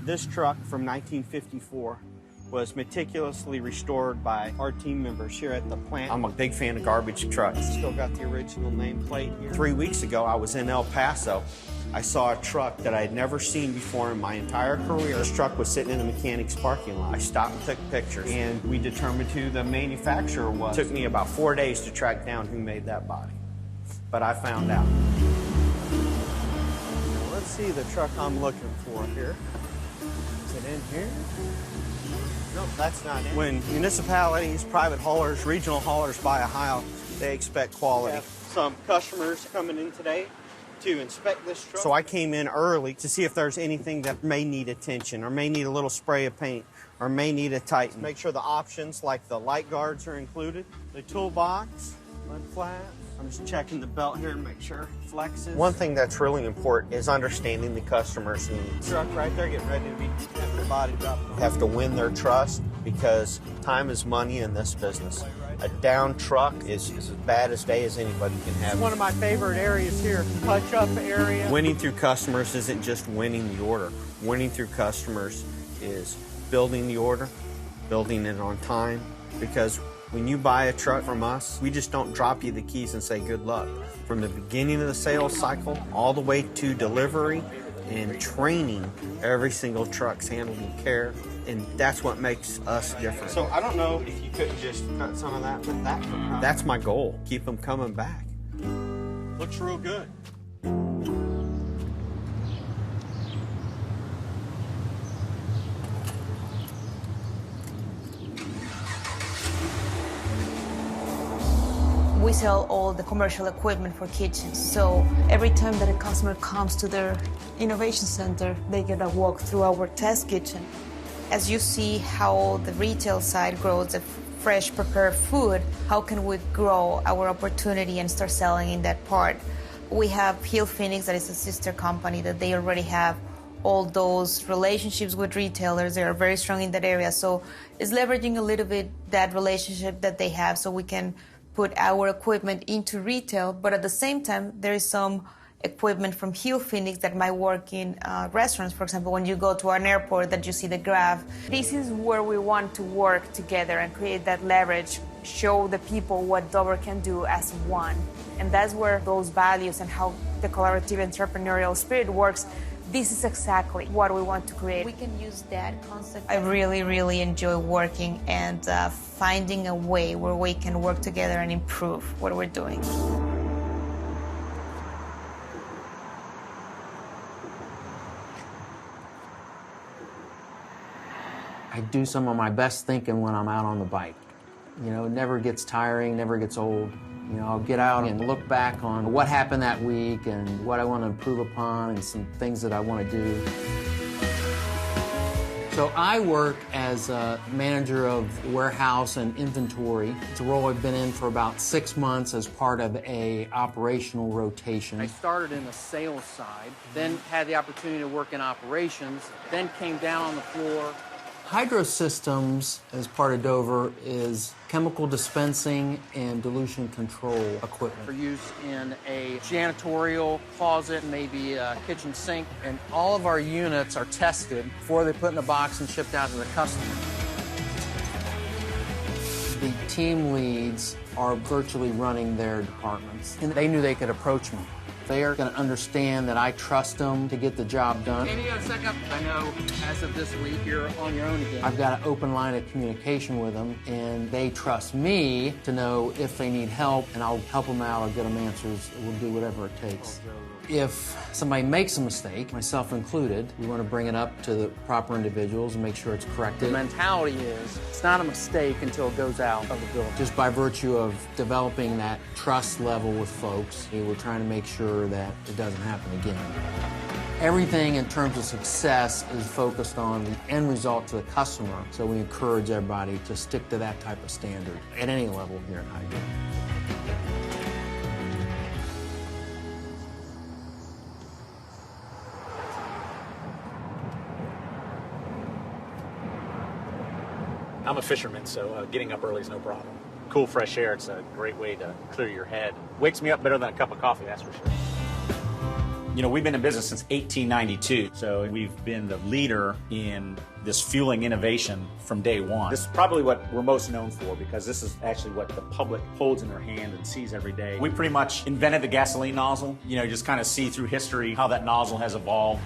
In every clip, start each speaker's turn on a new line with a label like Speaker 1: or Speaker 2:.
Speaker 1: This truck from 1954 was meticulously restored by our team members here at the plant. I'm a big fan of garbage trucks. Still got the original nameplate here. 3 weeks ago, I was in El Paso. I saw a truck that I had never seen before in my entire career. This truck was sitting in a mechanic's parking lot. I stopped and took pictures, and we determined who the manufacturer was. It took me about 4 days to track down who made that body, but I found out. Now, let's see the truck I'm looking for here. Is it in here? Nope, that's not it. When municipalities, private haulers, regional haulers buy a Heil, they expect quality. Some customers coming in today to inspect this truck. So I came in early to see if there's anything that may need attention or may need a little spray of paint or may need a tighten. Make sure the options like the light guards are included. The toolbox, mud flat. I'm just checking the belt here to make sure it flexes. One thing that's really important is understanding the customer's needs. Truck right there getting ready to be have the body dropped. You have to win their trust because time is money in this business. A down truck is as bad a day as anybody can have. One of my favorite areas here, touch-up area. Winning through customers isn't just winning the order. Winning through customers is building the order, building it on time, because when you buy a truck from us, we just don't drop you the keys and say good luck. From the beginning of the sales cycle all the way to delivery and training, every single truck's handled with care, and that's what makes us different. So I don't know if you couldn't just cut some of that, but that's my goal. Keep them coming back. Looks real good.
Speaker 2: We sell all the commercial equipment for kitchens. So every time that a customer comes to their innovation center, they get a walk through our test kitchen. As you see how the retail side grows the fresh prepared food, how can we grow our opportunity and start selling in that part? We have Hill Phoenix, that is a sister company, that they already have all those relationships with retailers. They are very strong in that area. So it's leveraging a little bit that relationship that they have so we can put our equipment into retail, but at the same time, there is some equipment from Hill Phoenix that might work in restaurants. For example, when you go to an airport that you see the graph. This is where we want to work together and create that leverage, show the people what Dover can do as one. And that's where those values and how the collaborative entrepreneurial spirit works. This is exactly what we want to create. We can use that concept. I really, really enjoy working and finding a way where we can work together and improve what we're doing.
Speaker 3: I do some of my best thinking when I'm out on the bike. You know, it never gets tiring, never gets old. You know, I'll get out and look back on what happened that week and what I want to improve upon and some things that I want to do. So I work as a manager of warehouse and inventory. It's a role I've been in for about 6 months as part of a operational rotation. I started in the sales side, then had the opportunity to work in operations, then came down on the floor. Hydro Systems, as part of Dover, is chemical dispensing and dilution control equipment. For use in a janitorial closet, maybe a kitchen sink, and all of our units are tested before they're put in a box and shipped out to the customer. The team leads are virtually running their departments, and they knew they could approach me. They are going to understand that I trust them to get the job done. Can you go second? I know as of this week, you're on your own again. I've got an open line of communication with them, and they trust me to know if they need help, and I'll help them out, I'll get them answers, we'll do whatever it takes. If somebody makes a mistake, myself included, we want to bring it up to the proper individuals and make sure it's corrected. The mentality is, it's not a mistake until it goes out of the building. Just by virtue of developing that trust level with folks, we're trying to make sure that it doesn't happen again. Everything in terms of success is focused on the end result to the customer, so we encourage everybody to stick to that type of standard at any level here at Hydro.
Speaker 4: I'm a fisherman, so getting up early is no problem. Cool, fresh air, it's a great way to clear your head. Wakes me up better than a cup of coffee, that's for sure.
Speaker 5: You know, we've been in business since 1892, so we've been the leader in this fueling innovation from day one. This is probably what we're most known for because this is actually what the public holds in their hand and sees every day. We pretty much invented the gasoline nozzle. You know, just kind of see through history how that nozzle has evolved.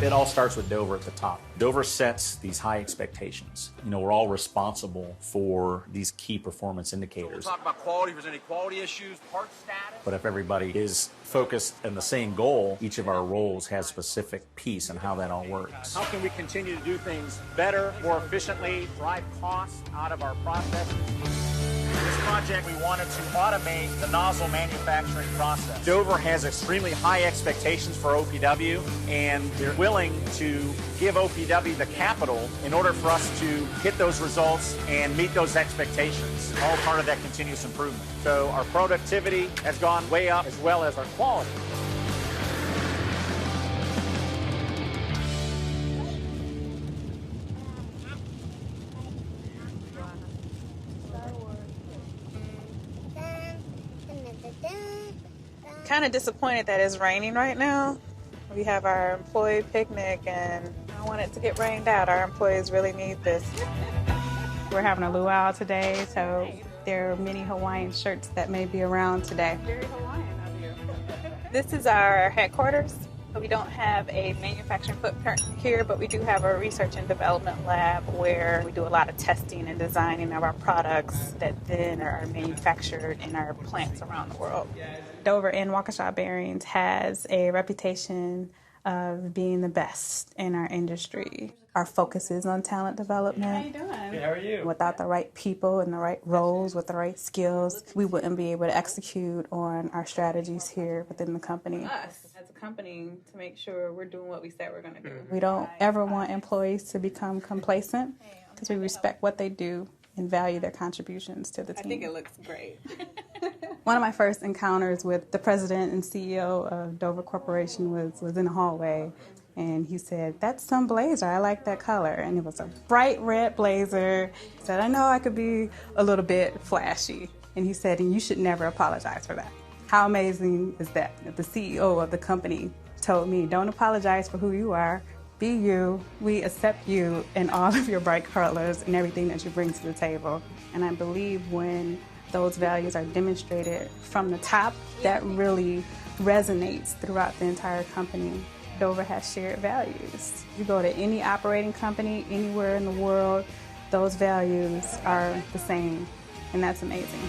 Speaker 5: It all starts with Dover at the top. Dover sets these high expectations. You know, we're all responsible for these key performance indicators.
Speaker 6: So we'll talk about quality, if there's any quality issues, part status.
Speaker 5: But if everybody is focused on the same goal, each of our roles has specific piece and how that all works.
Speaker 4: How can we continue to do things better, more efficiently, drive costs out of our processes? This project, we wanted to automate the nozzle manufacturing process. Dover has extremely high expectations for OPW, and they're willing to give OPW the capital in order for us to hit those results and meet those expectations, all part of that continuous improvement. So our productivity has gone way up as well as our quality.
Speaker 7: Kind of disappointed that it's raining right now. We have our employee picnic and I want it to get rained out. Our employees really need this.
Speaker 8: We're having a luau today, so there are many Hawaiian shirts that may be around today.
Speaker 7: Very Hawaiian of you. This is our headquarters. We don't have a manufacturing footprint here, but we do have a research and development lab where we do a lot of testing and designing of our products that then are manufactured in our plants around the world.
Speaker 8: Dover and Waukesha Bearings has a reputation of being the best in our industry. Our focus is on talent development.
Speaker 7: How you doing?
Speaker 4: Good, how are you?
Speaker 8: Without the right people and the right roles with the right skills, we wouldn't be able to execute on our strategies here within the company.
Speaker 7: Us as a company to make sure we're doing what we said we're going to do.
Speaker 8: We don't ever want employees to become complacent because we respect what they do and value their contributions to the team.
Speaker 7: I think it looks great.
Speaker 8: One of my first encounters with the president and CEO of Dover Corporation was in the hallway, and he said, "That's some blazer, I like that color." And it was a bright red blazer. He said, "I know I could be a little bit flashy." And he said, "And you should never apologize for that." How amazing is that? The CEO of the company told me, "Don't apologize for who you are. Be you. We accept you and all of your bright colors and everything that you bring to the table." And I believe when those values are demonstrated from the top, that really resonates throughout the entire company. Dover has shared values. You go to any operating company anywhere in the world, those values are the same, and that's amazing.